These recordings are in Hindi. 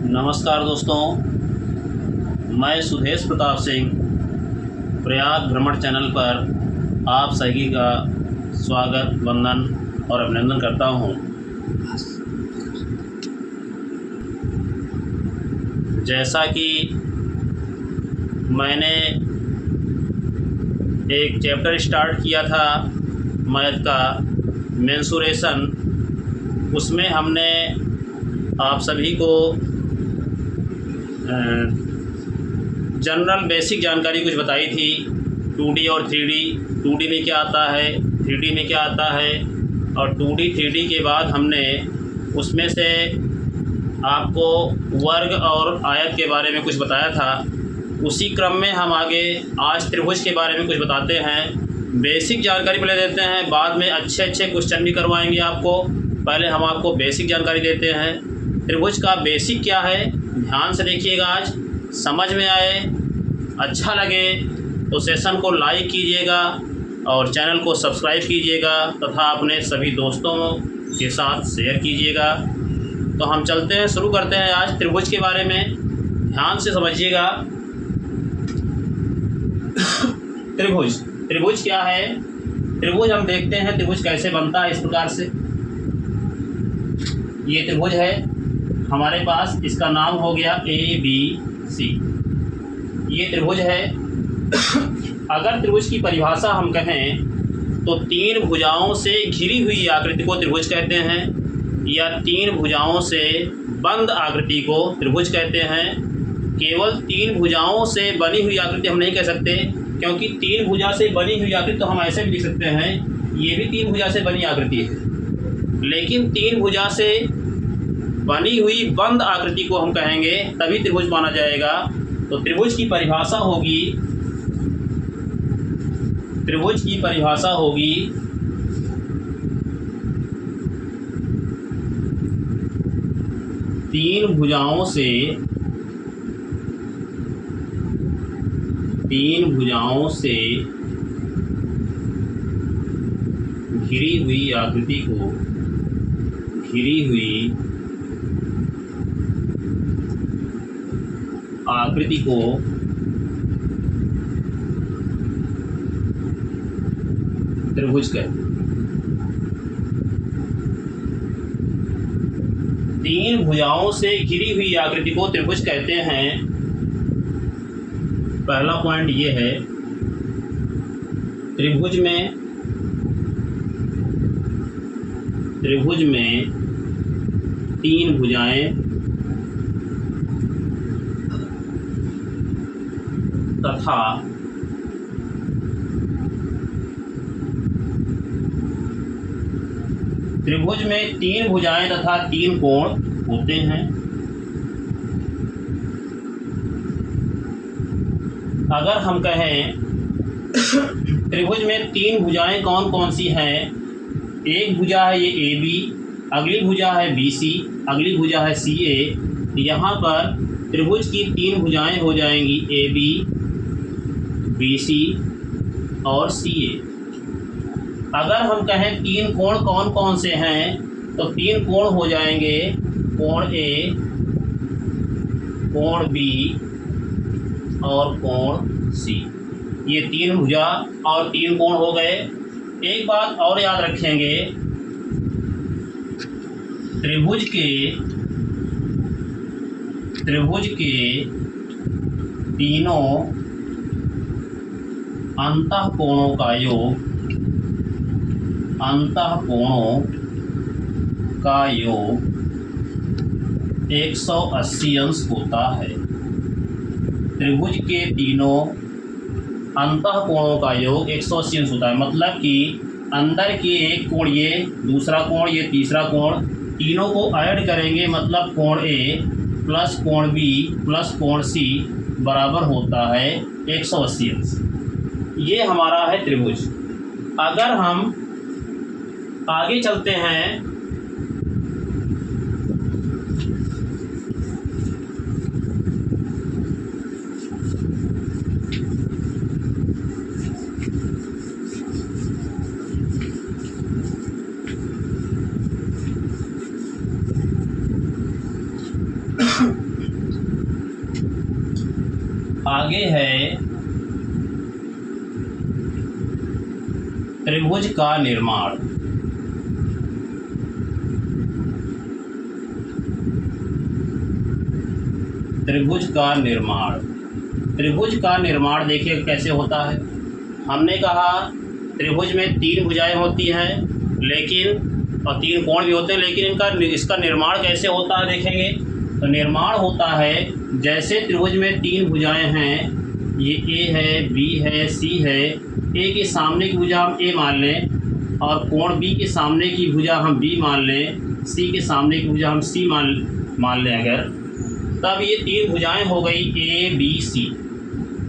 नमस्कार दोस्तों, मैं सुधेश प्रताप सिंह प्रयाग भ्रमण चैनल पर आप सभी का स्वागत, वंदन और अभिनंदन करता हूं। जैसा कि मैंने एक चैप्टर स्टार्ट किया था मैथ का मेंसुरेशन, उसमें हमने आप सभी को जनरल बेसिक जानकारी कुछ बताई थी। 2D और 3D, 2D में क्या आता है, 3D में क्या आता है, और 2D 3D के बाद हमने उसमें से आपको वर्ग और आयत के बारे में कुछ बताया था। उसी क्रम में हम आगे आज त्रिभुज के बारे में कुछ बताते हैं। बेसिक जानकारी पहले देते हैं, बाद में अच्छे क्वेश्चन भी करवाएंगे आपको। पहले हम आपको बेसिक जानकारी देते हैं। त्रिभुज का बेसिक क्या है, ध्यान से देखिएगा, आज समझ में आए, अच्छा लगे तो सेशन को लाइक कीजिएगा और चैनल को सब्सक्राइब कीजिएगा तथा अपने सभी दोस्तों के साथ शेयर कीजिएगा। तो हम चलते हैं, शुरू करते हैं आज त्रिभुज के बारे में। ध्यान से समझिएगा। त्रिभुज क्या है? त्रिभुज हम देखते हैं त्रिभुज कैसे बनता है। इस प्रकार से ये त्रिभुज है हमारे पास, इसका नाम हो गया ABC। ये त्रिभुज है। अगर त्रिभुज की परिभाषा हम कहें तो तीन भुजाओं से घिरी हुई आकृति को त्रिभुज कहते हैं, या तीन भुजाओं से बंद आकृति को त्रिभुज कहते हैं। केवल तीन भुजाओं से बनी हुई आकृति हम नहीं कह सकते, क्योंकि तीन भुजा से बनी हुई आकृति तो हम ऐसे भी लिख सकते हैं, ये भी तीन भुजा से बनी आकृति है। लेकिन तीन भुजा से बनी हुई बंद आकृति को हम कहेंगे, तभी त्रिभुज माना जाएगा। तो त्रिभुज की परिभाषा होगी तीन भुजाओं से घिरी हुई आकृति को त्रिभुज कहते हैं। तीन भुजाओं से घिरी हुई आकृति को त्रिभुज कहते हैं। पहला पॉइंट ये है, त्रिभुज में तीन भुजाएं तथा त्रिभुज में तीन भुजाएं तथा तीन कोण होते हैं। अगर हम कहें त्रिभुज में तीन भुजाएं कौन कौन सी हैं, एक भुजा है ये AB, अगली भुजा है BC, अगली भुजा है CA। यहाँ पर त्रिभुज की तीन भुजाएं हो जाएंगी AB, BC और CA। अगर हम कहें तीन कोण कौन कौन से हैं, तो तीन कोण हो जाएंगे कोण A, कोण B और कोण C। ये तीन भुजा और तीन कोण हो गए। एक बात और याद रखेंगे, त्रिभुज के तीनों अंतःकोणों का योग 180 अंश होता है। त्रिभुज के तीनों अंतःकोणों का योग 180 अंश होता है। मतलब कि अंदर के एक कोण, ये दूसरा कोण, ये तीसरा कोण, तीनों को ऐड करेंगे, मतलब कोण A प्लस कोण B प्लस कोण C बराबर होता है 180 अंश। ये हमारा है त्रिभुज। अगर हम आगे चलते हैं, आगे है त्रिभुज का निर्माण। त्रिभुज का निर्माण, त्रिभुज का निर्माण देखिए कैसे होता है। हमने कहा त्रिभुज में 3 भुजाएं होती हैं, लेकिन और 3 कोण भी होते हैं, लेकिन इसका निर्माण कैसे होता है देखेंगे। तो निर्माण होता है जैसे त्रिभुज में 3 भुजाएं हैं, ये ए है, बी है, सी है। ए के सामने की भुजा हम ए मान लें और कोण बी के सामने की भुजा हम बी मान लें, सी के सामने की भुजा हम सी मान लें अगर, तब ये 3 भुजाएं हो गई ए बी सी।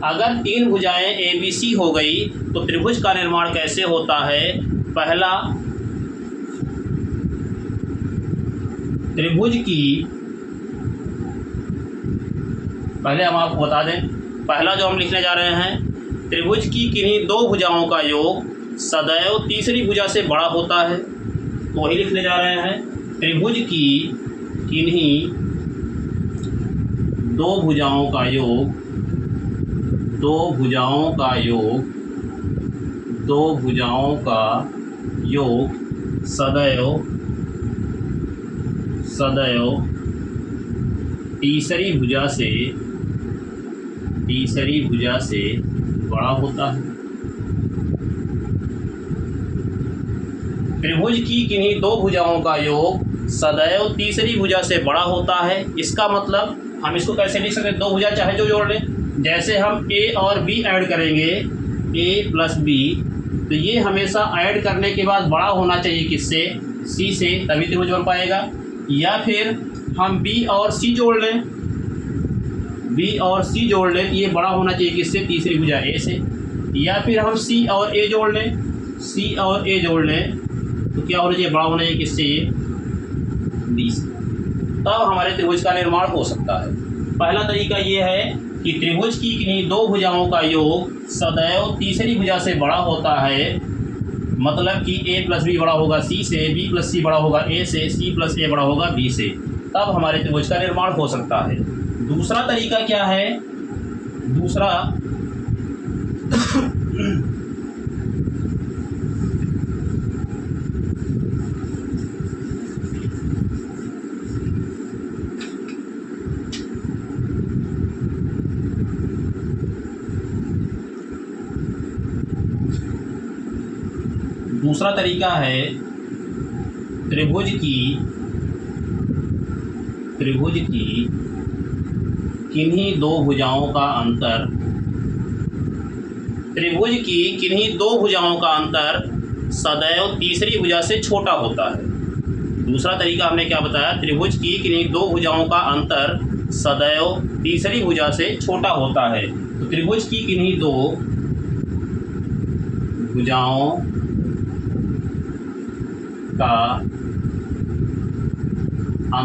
अगर 3 भुजाएं ए बी सी हो गई तो त्रिभुज का निर्माण कैसे होता है। पहला, त्रिभुज की, पहले हम आपको बता दें, पहला जो हम लिखने जा रहे हैं, त्रिभुज की किन्हीं 2 भुजाओं का योग सदैव तीसरी भुजा से बड़ा होता है। तो वही लिखने जा रहे हैं, त्रिभुज की किन्हीं 2 भुजाओं का योग, 2 भुजाओं का योग, 2 भुजाओं का योग सदैव तीसरी भुजा से बड़ा होता है। त्रिभुज की किन्हीं 2 भुजाओं का योग सदैव तीसरी भुजा से बड़ा होता है। इसका मतलब हम इसको कैसे लिख सकते हैं, 2 भुजा चाहे जो जोड़ लें। जैसे हम ए और बी ऐड करेंगे, ए प्लस बी, तो ये हमेशा ऐड करने के बाद बड़ा होना चाहिए किससे, सी से, तभी त्रिभुज बन पाएगा। या फिर हम बी और सी जोड़ लें, बी और सी जोड़ लें तो ये बड़ा होना चाहिए किससे, तीसरी भुजा ए से। या फिर हम सी और ए जोड़ लें, सी और ए जोड़ लें तो क्या होना चाहिए, बड़ा होना चाहिए किससे, ये बी से। तब हमारे त्रिभुज का निर्माण हो सकता है। पहला तरीका ये है कि त्रिभुज की किन्हीं 2 भुजाओं का योग सदैव तीसरी भुजा से बड़ा होता है। मतलब कि ए प्लस बी बड़ा होगा सी से, बी प्लस सी बड़ा होगा ए से, सी प्लस ए बड़ा होगा बी से। तब हमारे त्रिभुज का निर्माण हो सकता है। दूसरा तरीका क्या है, दूसरा दूसरा तरीका है त्रिभुज की किन्हीं 2 भुजाओं का अंतर, त्रिभुज की किन्हीं 2 भुजाओं का अंतर सदैव तीसरी भुजा से छोटा होता है। दूसरा तरीका हमने क्या बताया, त्रिभुज की किन्हीं 2 भुजाओं का अंतर सदैव तीसरी भुजा से छोटा होता है। तो त्रिभुज की किन्हीं 2 भुजाओं का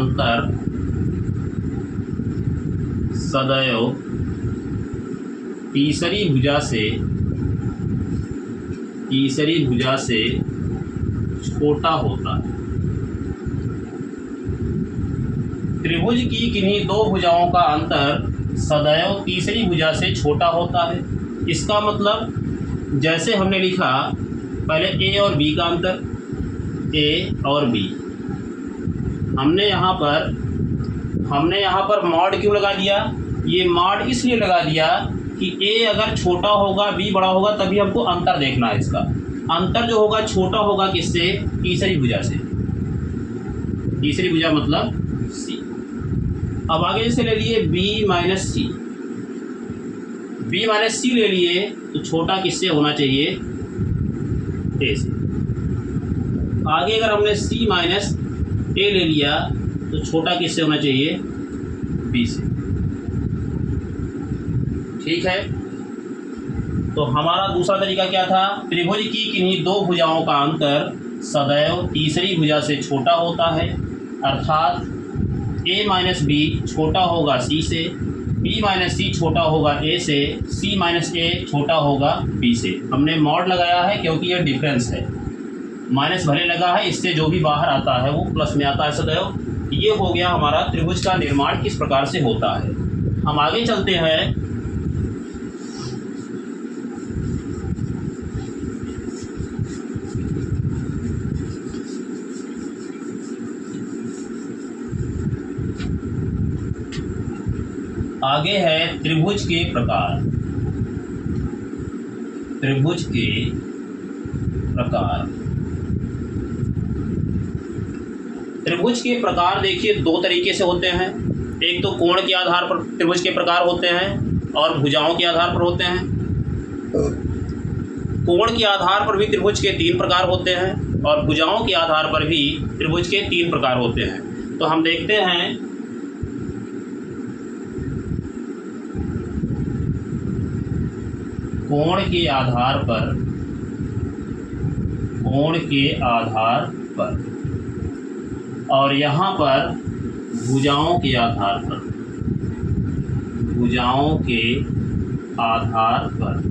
अंतर सदैव तीसरी भुजा से छोटा होता है। त्रिभुज की किन्हीं 2 भुजाओं का अंतर सदैव तीसरी भुजा से छोटा होता है। इसका मतलब जैसे हमने लिखा पहले ए और बी का अंतर, ए और बी, हमने यहाँ पर मॉड क्यों लगा दिया, ये मॉड इसलिए लगा दिया कि ए अगर छोटा होगा बी बड़ा होगा तभी हमको अंतर देखना है। इसका अंतर जो होगा छोटा होगा किससे, तीसरी भुजा से। तीसरी भुजा मतलब सी। अब आगे जैसे ले लिए बी माइनस सी, बी माइनस सी ले लिए तो छोटा किससे होना चाहिए, ए से। आगे अगर हमने सी माइनस ए ले लिया तो छोटा किससे होना चाहिए, बी से। ठीक है, तो हमारा दूसरा तरीका क्या था, त्रिभुज की किन्हीं 2 भुजाओं का अंतर सदैव तीसरी भुजा से छोटा होता है। अर्थात ए माइनस बी छोटा होगा सी से, बी माइनस सी छोटा होगा ए से, सी माइनस ए छोटा होगा बी से। हमने मॉड लगाया है क्योंकि यह डिफरेंस है, माइनस भले लगा है, इससे जो भी बाहर आता है वो प्लस में आता है सदैव। ये हो गया हमारा त्रिभुज का निर्माण किस प्रकार से होता है। हम आगे चलते हैं आगे है त्रिभुज के प्रकार। त्रिभुज के प्रकार। त्रिभुज के प्रकार देखिए दो तरीके से होते हैं। एक तो कोण के आधार पर त्रिभुज के प्रकार होते हैं और भुजाओं के आधार पर होते हैं। कोण के आधार पर भी त्रिभुज के 3 प्रकार होते हैं और भुजाओं के आधार पर भी त्रिभुज के 3 प्रकार होते हैं। तो हम देखते हैं कोण के आधार पर, कोण के आधार पर, और यहाँ पर भुजाओं के आधार पर, भुजाओं के आधार पर।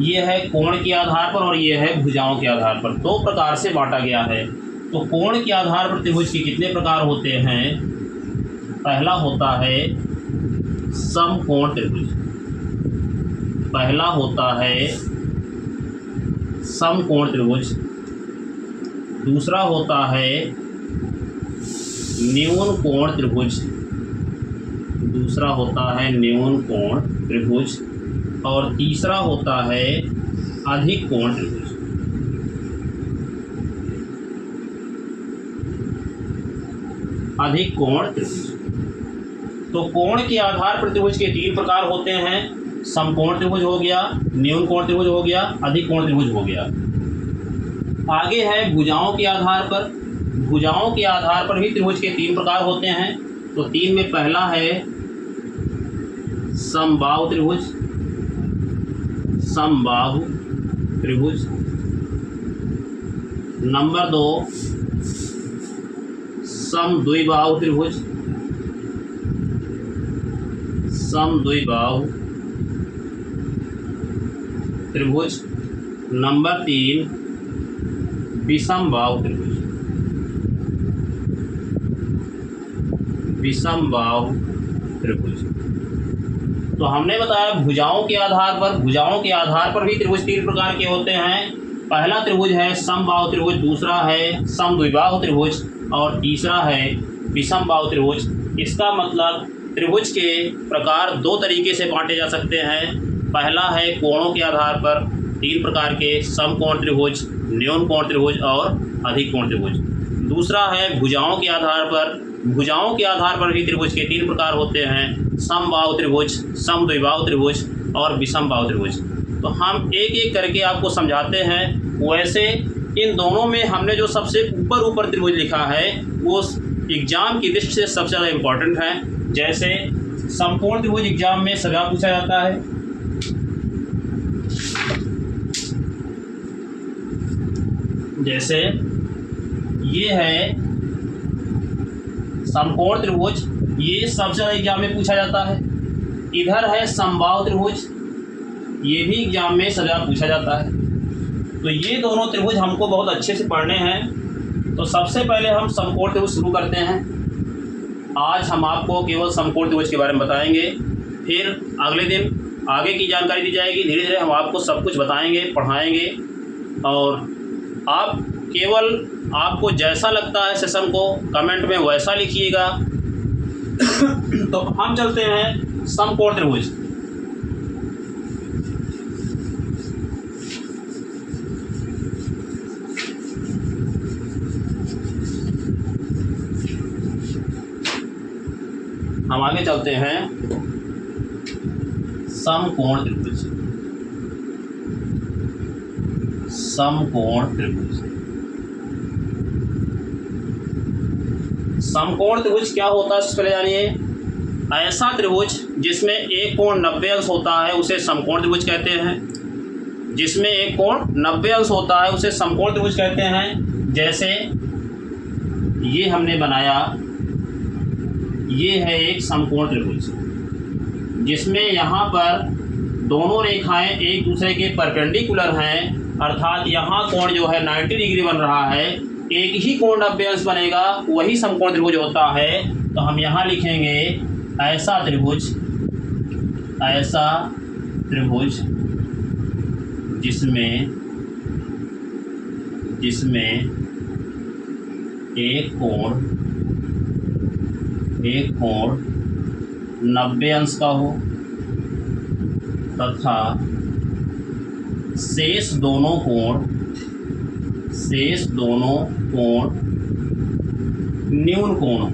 ये है कोण के आधार पर और ये है भुजाओं के आधार पर। 2 प्रकार से बांटा गया है। तो कोण के आधार पर त्रिभुज के कितने प्रकार होते हैं? पहला होता है समकोण त्रिभुज। पहला होता है समकोण त्रिभुज। दूसरा होता है न्यून कोण त्रिभुज। दूसरा होता है न्यून कोण त्रिभुज। और तीसरा होता है अधिक कोण त्रिभुज। अधिक कोण त्रिभुज। तो कोण के आधार पर त्रिभुज के 3 प्रकार होते हैं। समकोण त्रिभुज हो गया, न्यून कोण त्रिभुज हो गया, अधिक कोण त्रिभुज हो गया। आगे है भुजाओं के आधार पर। भुजाओं के आधार पर भी त्रिभुज के 3 प्रकार होते हैं। तो 3 में पहला है समबाहु त्रिभुज। समबाहु त्रिभुज। नंबर 2 समद्विबाहु त्रिभुज। समद्विबाहु त्रिभुज। नंबर 3 विषमबाहु त्रिभुज। विषमबाहु त्रिभुज। तो हमने बताया भुजाओं के आधार पर, भुजाओं के आधार पर भी त्रिभुज 3 प्रकार के होते हैं। पहला त्रिभुज है समबाहु त्रिभुज, दूसरा है समद्विबाहु त्रिभुज और तीसरा है विषमबाहु त्रिभुज। इसका मतलब त्रिभुज के प्रकार 2 तरीके से बांटे जा सकते हैं। पहला है कोणों के आधार पर 3 प्रकार के समकोण त्रिभुज, न्यून कोण त्रिभुज और अधिक कोण त्रिभुज। दूसरा है भुजाओं के आधार पर। भुजाओं के आधार पर भी त्रिभुज के 3 प्रकार होते हैं। समबाहु त्रिभुज, समद्विबाहु त्रिभुज और विषमबाहु त्रिभुज। तो हम एक एक करके आपको समझाते हैं। वैसे इन दोनों में हमने जो सबसे ऊपर त्रिभुज लिखा है वो एग्जाम की दृष्टि से सबसे ज़्यादा इम्पोर्टेंट है। जैसे समकोण त्रिभुज एग्जाम में सदा पूछा जाता है। जैसे ये है समकोण त्रिभुज, ये सबसे ज़्यादा एग्जाम में पूछा जाता है। इधर है समबाहु त्रिभुज, ये भी एग्जाम में सदा पूछा जाता है। तो ये दोनों त्रिभुज हमको बहुत अच्छे से पढ़ने हैं। तो सबसे पहले हम समकोण त्रिभुज शुरू करते हैं। आज हम आपको केवल समकोण त्रिभुज के बारे में बताएंगे, फिर अगले दिन आगे की जानकारी दी जाएगी। धीरे धीरे हम आपको सब कुछ बताएंगे, पढ़ाएंगे और आप केवल आपको जैसा लगता है सेशन को कमेंट में वैसा लिखिएगा। तो हम चलते हैं समकोण त्रिभुज। हम आगे चलते हैं समकोण त्रिभुज। समकोण त्रिभुज। समकोण त्रिभुज क्या होता है इससे पहले जानिए। ऐसा त्रिभुज जिसमें एक कोण 90 अंश होता है उसे समकोण त्रिभुज कहते हैं। जिसमें एक कोण 90 अंश होता है उसे समकोण त्रिभुज कहते हैं। जैसे ये हमने बनाया, ये है एक समकोण त्रिभुज जिसमें यहाँ पर दोनों रेखाएं एक दूसरे के परपेंडिकुलर हैं, अर्थात यहाँ कोण जो है 90 डिग्री बन रहा है। एक ही कोण 90 अंश बनेगा, वही समकोण त्रिभुज होता है। तो हम यहाँ लिखेंगे ऐसा त्रिभुज, ऐसा त्रिभुज जिसमें एक कोण एक कोण 90 अंश का हो तथा शेष दोनों कोण न्यून कोण हो।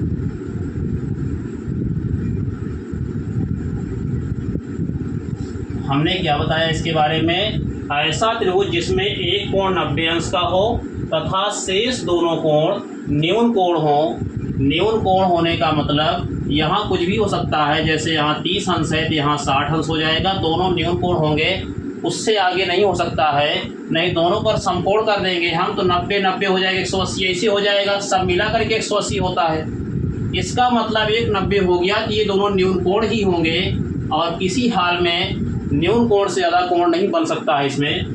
हमने क्या बताया इसके बारे में? ऐसा त्रिभुज जिसमें एक कोण 90 अंश का हो तथा शेष दोनों कोण न्यून कोण हो। न्यून कोण होने का मतलब यहाँ कुछ भी हो सकता है, जैसे यहाँ 30 अंश है तो यहाँ 60 अंश हो जाएगा, दोनों न्यून कोण होंगे, उससे आगे नहीं हो सकता है। नहीं, दोनों पर समकोण कर देंगे हम तो 90 हो जाएगा, 180 ऐसे हो जाएगा, सब मिला करके 180 होता है। इसका मतलब एक 90 हो गया कि ये दोनों न्यून कोण ही होंगे और किसी हाल में न्यून कोण से ज़्यादा कोण नहीं बन सकता है इसमें।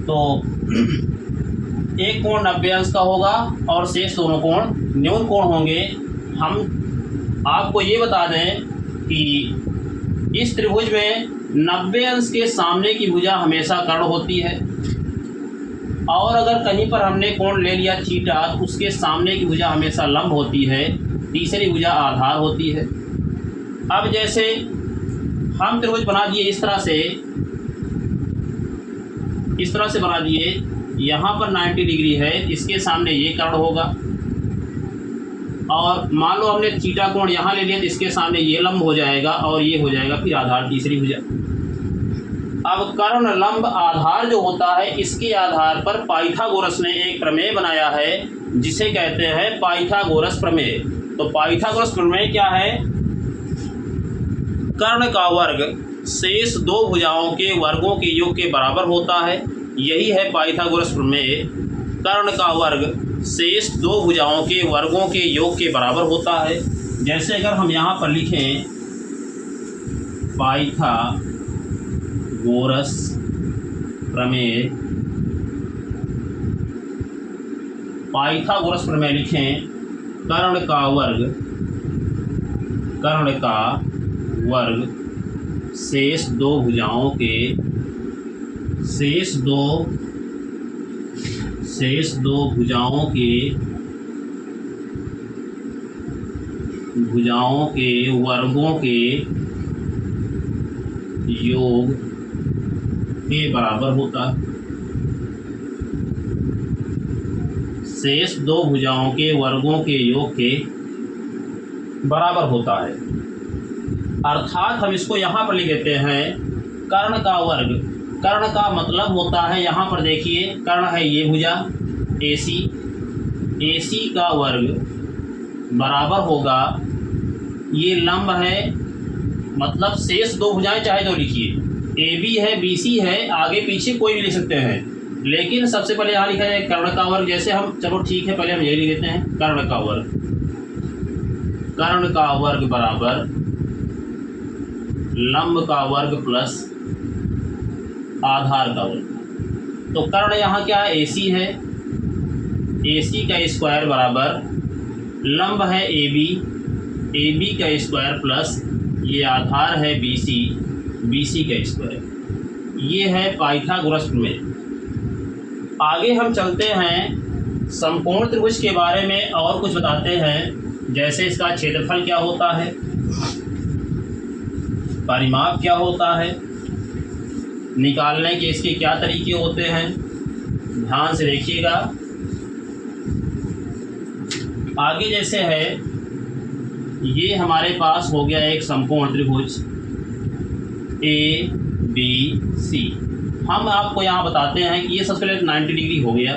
तो एक कोण 90 अंश का होगा और शेष दोनों कोण न्यून कोण होंगे। हम आपको ये बता दें कि इस त्रिभुज में 90 अंश के सामने की भुजा हमेशा कर्ण होती है और अगर कहीं पर हमने कोण ले लिया थीटा तो उसके सामने की भुजा हमेशा लंब होती है, तीसरी भुजा आधार होती है। अब जैसे हम त्रिभुज बना दिए इस तरह से बना दिए, यहाँ पर 90 डिग्री है, इसके सामने ये कर्ण होगा और मान लो हमने थीटा कोण यहाँ ले लिया तो इसके सामने ये लंब हो जाएगा और ये हो जाएगा फिर आधार, तीसरी भुजा। अब कर्ण लंब आधार जो होता है, इसके आधार पर पाइथागोरस ने एक प्रमेय बनाया है जिसे कहते हैं पाइथागोरस प्रमेय। तो पाइथागोरस प्रमेय क्या है? कर्ण का वर्ग शेष दो भुजाओं के वर्गों के योग के बराबर होता है, यही है पाइथागोरस प्रमेय। कर्ण का वर्ग शेष दो भुजाओं के वर्गों के योग के बराबर होता है। जैसे अगर हम यहाँ पर लिखें पाइथागोरस प्रमेय, पाइथागोरस प्रमेय लिखें, कर्ण का वर्ग शेष दो भुजाओं के वर्गों के योग के बराबर होता है। शेष दो भुजाओं के वर्गों के योग के बराबर होता है। अर्थात हम इसको यहाँ पर लिख देते हैं कर्ण का वर्ग। कर्ण का मतलब होता है, यहाँ पर देखिए कर्ण है ये भुजा AC का वर्ग बराबर होगा, ये लंब है, मतलब शेष दो भुजाएं चाहे तो लिखिए, AB है, BC है, आगे पीछे कोई भी लिख सकते हैं, लेकिन सबसे पहले यहाँ लिखा जाए कर्ण का वर्ग। जैसे हम, चलो ठीक है, पहले हम यही लिख देते हैं कर्ण का वर्ग बराबर लंब का वर्ग प्लस आधार का वर्ग। तो कर्ण यहाँ क्या है? AC है, AC का स्क्वायर बराबर लंब है AB का स्क्वायर प्लस ये आधार है BC का स्क्वायर। ये है पाइथागोरस प्रमेय। आगे हम चलते हैं समकोण त्रिभुज के बारे में और कुछ बताते हैं, जैसे इसका क्षेत्रफल क्या होता है, परिमाप क्या होता है, निकालने के इसके क्या तरीके होते हैं, ध्यान से देखिएगा। आगे जैसे है, ये हमारे पास हो गया एक समकोण त्रिभुज ABC। हम आपको यहाँ बताते हैं कि ये सबसे पहले 90 डिग्री हो गया।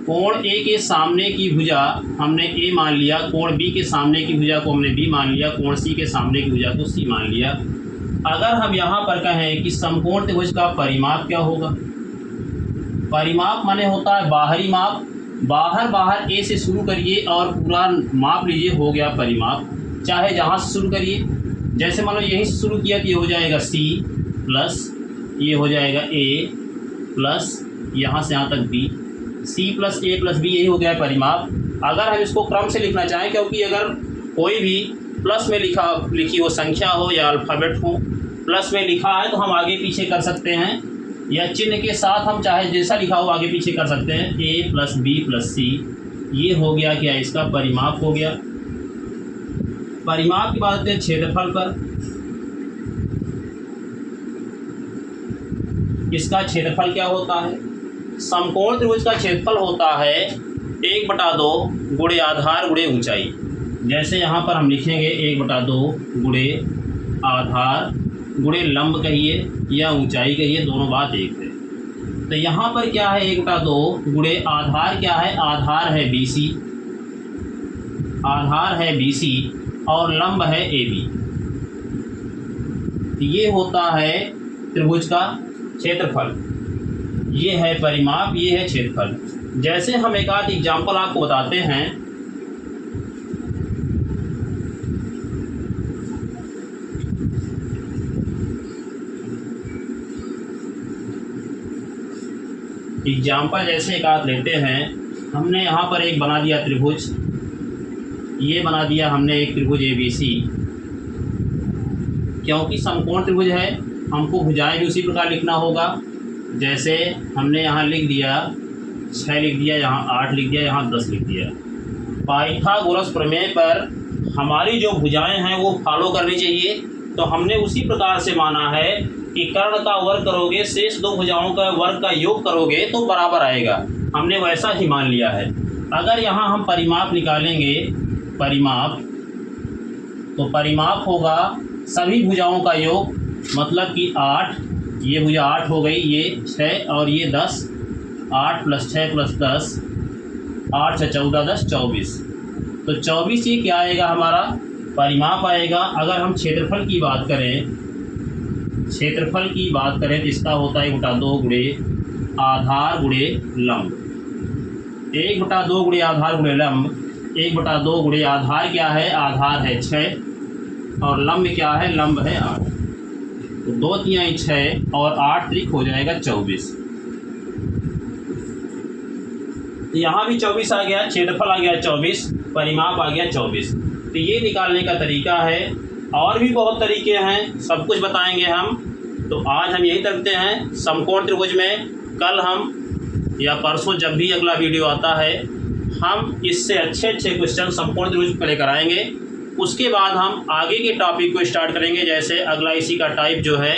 कोण A के सामने की भुजा हमने A मान लिया, कोण B के सामने की भुजा को हमने B मान लिया, कोण C के सामने की भुजा को C मान लिया। अगर हम यहाँ पर कहें कि समकोण त्रिभुज का परिमाप क्या होगा, परिमाप माने होता है बाहरी माप। बाहर A से शुरू करिए और पूरा माप लीजिए, हो गया परिमाप। चाहे जहाँ से शुरू करिए, जैसे मान लो यहीं से शुरू किया तो ये हो जाएगा C प्लस ये हो जाएगा A प्लस यहाँ से यहाँ तक B, C plus A plus B, यही हो गया परिमाप। अगर हम इसको क्रम से लिखना चाहें, क्योंकि अगर कोई भी प्लस में लिखी हो संख्या हो या अल्फ़ाबेट हो, प्लस में लिखा है तो हम आगे पीछे कर सकते हैं, या चिन्ह के साथ हम चाहे जैसा लिखा हो आगे पीछे कर सकते हैं। A plus B plus C, ये हो गया क्या, इसका परिमाप हो गया। परिमाप की बात करते हैं क्षेत्रफल पर। इसका क्षेत्रफल क्या होता है? समकोण त्रिभुज का क्षेत्रफल होता है 1/2 गुणे आधार गुणे ऊंचाई। जैसे यहाँ पर हम लिखेंगे 1/2 गुणे आधार गुणे लंब कहिए या ऊंचाई कहिए, दोनों बात एक है। तो यहाँ पर क्या है 1/2 गुणे आधार क्या है? आधार है BC, आधार है BC और लंब है AB। ये होता है त्रिभुज का क्षेत्रफल। ये है परिमाप, ये है क्षेत्रफल। जैसे हम एक आध एग्जाम्पल आपको बताते हैं। एग्जाम्पल जैसे एक आध लेते हैं। हमने यहाँ पर एक बना दिया त्रिभुज, ये बना दिया हमने एक त्रिभुज ABC। क्योंकि समकोण त्रिभुज है, हमको भुजाएं भी उसी प्रकार लिखना होगा। जैसे हमने यहाँ लिख दिया 6 लिख दिया, यहाँ 8 लिख दिया, यहाँ 10 लिख दिया। पाइथागोरस प्रमेय पर हमारी जो भुजाएं हैं वो फॉलो करनी चाहिए। तो हमने उसी प्रकार से माना है कि कर्ण का वर्ग करोगे, शेष दो भुजाओं का वर्ग का योग करोगे तो बराबर आएगा। हमने वैसा ही मान लिया है। अगर यहाँ हम परिमाप निकालेंगे, परिमाप, तो परिमाप होगा सभी भुजाओं का योग, मतलब कि 8, ये भुजा 8 हो गई, ये 6 और ये 10, 8 + 6 + 10, 8 × 14 10 24। तो 24 ये क्या आएगा? हमारा परिमाप आएगा। अगर हम क्षेत्रफल की बात करें, क्षेत्रफल की बात करें तो इसका होता है 1/2 गुणे आधार गुणे लंब। 1/2 गुणे आधार गुणे लंब। 1/2 गुणे आधार क्या है? आधार है 6 और लंब क्या है? लंब है 8। तो 2 × 6 और 8 त्रिक हो जाएगा 24। यहाँ भी 24 आ गया, क्षेत्रफल आ गया 24, परिमाप आ गया 24। तो ये निकालने का तरीका है। और भी बहुत तरीके हैं, सब कुछ बताएंगे हम। तो आज हम यही करते हैं समकोण त्रिभुज में। कल हम या परसों जब भी अगला वीडियो आता है, हम इससे अच्छे क्वेश्चन समकोण त्रिभुज पर लेकर आएंगे। उसके बाद हम आगे के टॉपिक को स्टार्ट करेंगे। जैसे अगला इसी का टाइप जो है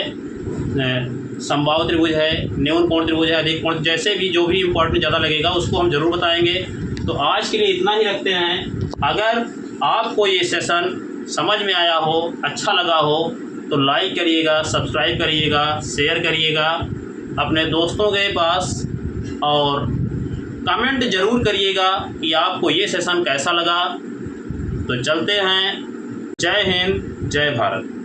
समबाहु त्रिभुज है, न्यून कोण त्रिभुज है, अधिक कोण, जैसे भी जो भी इम्पोर्टेंट ज़्यादा लगेगा उसको हम ज़रूर बताएंगे। तो आज के लिए इतना ही रखते हैं। अगर आपको ये सेशन समझ में आया हो, अच्छा लगा हो, तो लाइक करिएगा, सब्सक्राइब करिएगा, शेयर करिएगा अपने दोस्तों के पास और कमेंट ज़रूर करिएगा कि आपको ये सेशन कैसा लगा। तो चलते हैं। जय हिंद, जय भारत।